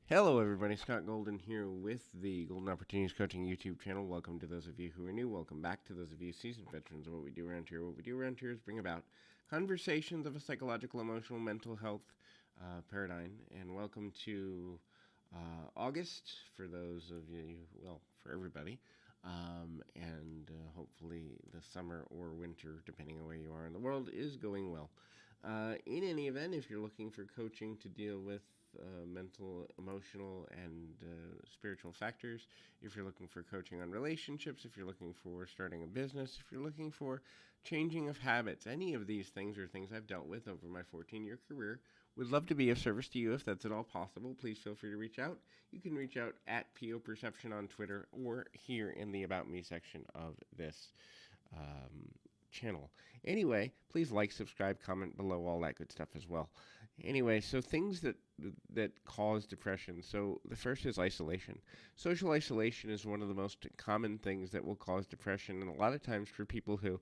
Hello, everybody. Scott Golden here with the Golden Opportunities Coaching YouTube channel. Welcome to those of you who are new. Welcome back to those of you seasoned veterans of what we do around here. What we do around here is bring about conversations of a psychological, emotional, mental health paradigm. And welcome to August for those of you, well, for everybody. And hopefully the summer or winter, depending on where you are in the world, is going well. In any event, if you're looking for coaching to deal with mental, emotional, and spiritual factors, if you're looking for coaching on relationships, if you're looking for starting a business, if you're looking for changing of habits, any of these things are things I've dealt with over my 14-year career. Would love to be of service to you if that's at all possible. Please feel free to reach out. You can reach out at PO Perception on Twitter or here in the About Me section of this um, channel. Anyway, please like, subscribe, comment below, all that good stuff as well. Anyway, so things that cause depression. So the first is isolation. Social isolation is one of the most common things that will cause depression, and a lot of times for people who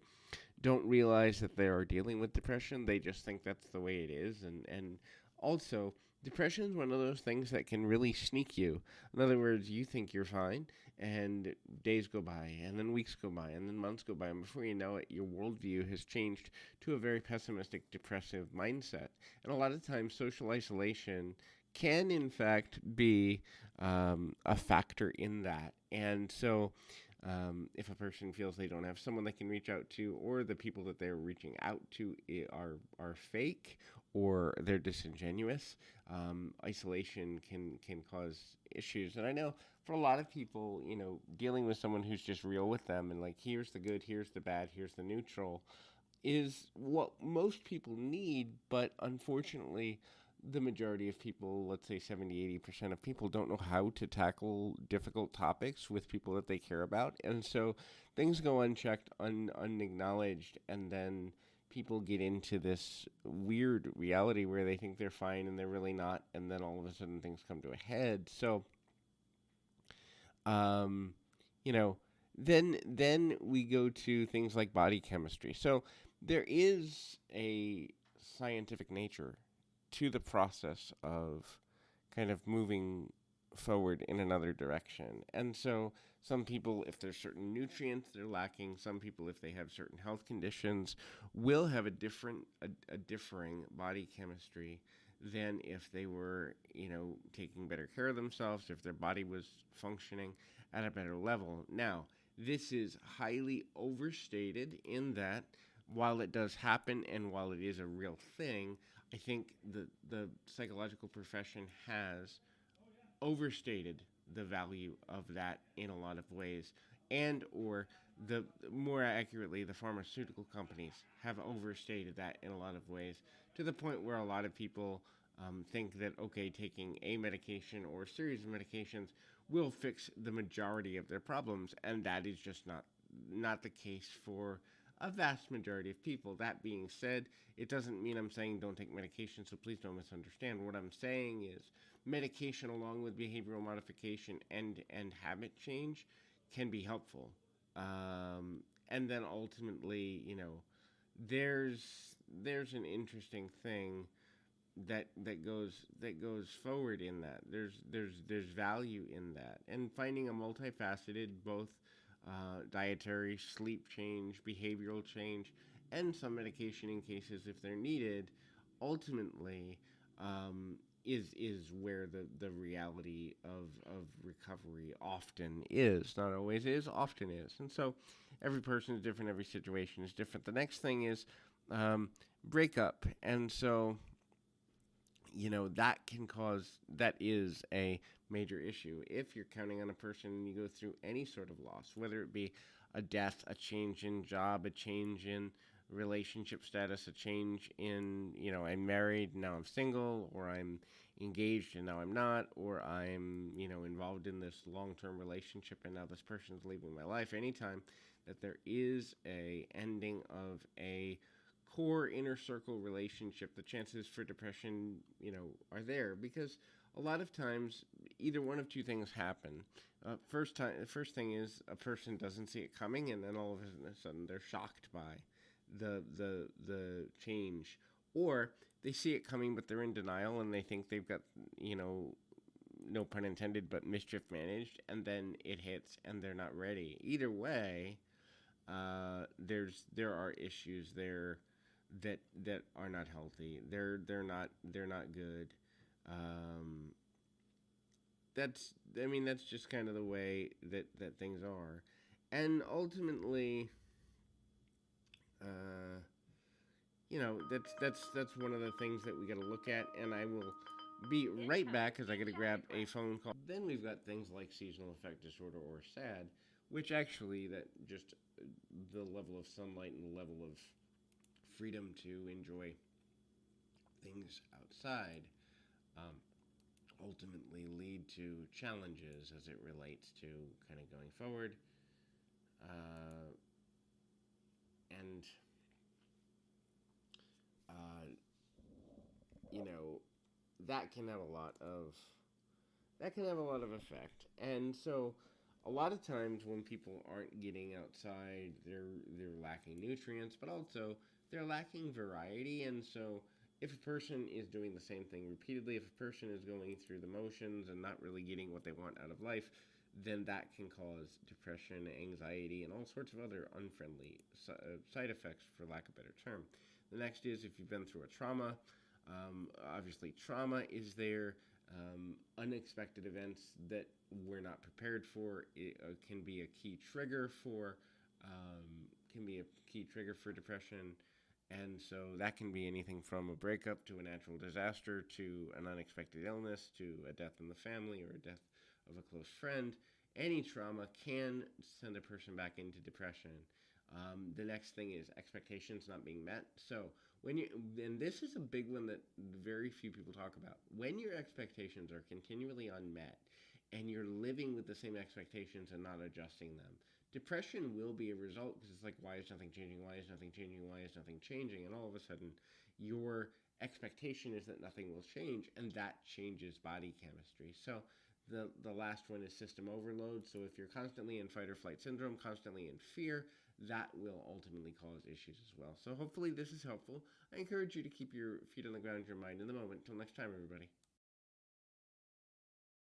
don't realize that they are dealing with depression, they just think that's the way it is, and also depression is one of those things that can really sneak you. In other words, you think you're fine, and days go by, and then weeks go by, and then months go by, and before you know it, your worldview has changed to a very pessimistic, depressive mindset. And a lot of times, social isolation can, in fact, be a factor in that. And so, if a person feels they don't have someone they can reach out to, or the people that they're reaching out to are fake or they're disingenuous, isolation can cause issues. And I know for a lot of people, dealing with someone who's just real with them and like, here's the good, here's the bad, here's the neutral, is what most people need. But unfortunately, the majority of people, let's say 70-80% of people, don't know how to tackle difficult topics with people that they care about. And so things go unchecked, unacknowledged, and then people get into this weird reality where they think they're fine and they're really not. And then all of a sudden things come to a head. So, um, you know, then we go to things like body chemistry. So there is a scientific nature to the process of kind of moving forward in another direction. And so some people, if there's certain nutrients they're lacking, some people, if they have certain health conditions, will have a differing body chemistry than if they were, taking better care of themselves, if their body was functioning at a better level. Now, this is highly overstated in that while it does happen and while it is a real thing, I think the psychological profession has overstated the value of that in a lot of ways, and or the more accurately, the pharmaceutical companies have overstated that in a lot of ways, to the point where a lot of people think that, okay, taking a medication or a series of medications will fix the majority of their problems, and that is just not the case for a vast majority of people. That being said, it doesn't mean I'm saying don't take medication, so please don't misunderstand. What I'm saying is medication along with behavioral modification and habit change can be helpful. And then ultimately, there's there's an interesting thing that goes forward in that. There's value in that, and finding a multifaceted, both dietary, sleep change, behavioral change, and some medication in cases if they're needed, ultimately is where the reality of recovery often is. Not always is, often is. And so every person is different, every situation is different. The next thing is breakup. And so that is a major issue. If you're counting on a person and you go through any sort of loss, whether it be a death, a change in job, a change in relationship status, a change in, I'm married, now I'm single, or I'm engaged and now I'm not, or I'm, involved in this long-term relationship and now this person's leaving my life. Anytime that there is a ending of a core inner circle relationship, the chances for depression, are there, because a lot of times either one of two things happen. The first thing is a person doesn't see it coming, and then all of a sudden they're shocked by the change, or they see it coming but they're in denial and they think they've got no pun intended, but mischief managed, and then it hits and they're not ready. Either way, there are issues there that are not healthy. They're not good. Um, that's I mean that's just kind of the way that things are, and ultimately, uh, that's one of the things that we got to look at. And I will be right back because I got to grab a phone call. Then we've got things like seasonal affect disorder or SAD, which actually that just the level of sunlight and the level of freedom to enjoy things outside um, ultimately lead to challenges as it relates to kind of going forward. Uh, and, uh, you know, that can have a lot of effect. And so a lot of times when people aren't getting outside, they're lacking nutrients, but also they're lacking variety. And so if a person is doing the same thing repeatedly, if a person is going through the motions and not really getting what they want out of life, then that can cause depression, anxiety, and all sorts of other unfriendly side effects, for lack of a better term. The next is if you've been through a trauma. Obviously, trauma is there. Unexpected events that we're not prepared for can be a key trigger for depression. And so that can be anything from a breakup to a natural disaster to an unexpected illness to a death in the family or a death of a close friend. Any trauma can send a person back into depression. The next thing is expectations not being met. So and this is a big one that very few people talk about. When your expectations are continually unmet and you're living with the same expectations and not adjusting them, depression will be a result, because it's like, why is nothing changing? Why is nothing changing? Why is nothing changing? And all of a sudden, your expectation is that nothing will change, and that changes body chemistry. So the last one is system overload. So if you're constantly in fight or flight syndrome, constantly in fear, that will ultimately cause issues as well. So hopefully this is helpful. I encourage you to keep your feet on the ground, your mind in the moment. Until next time, everybody.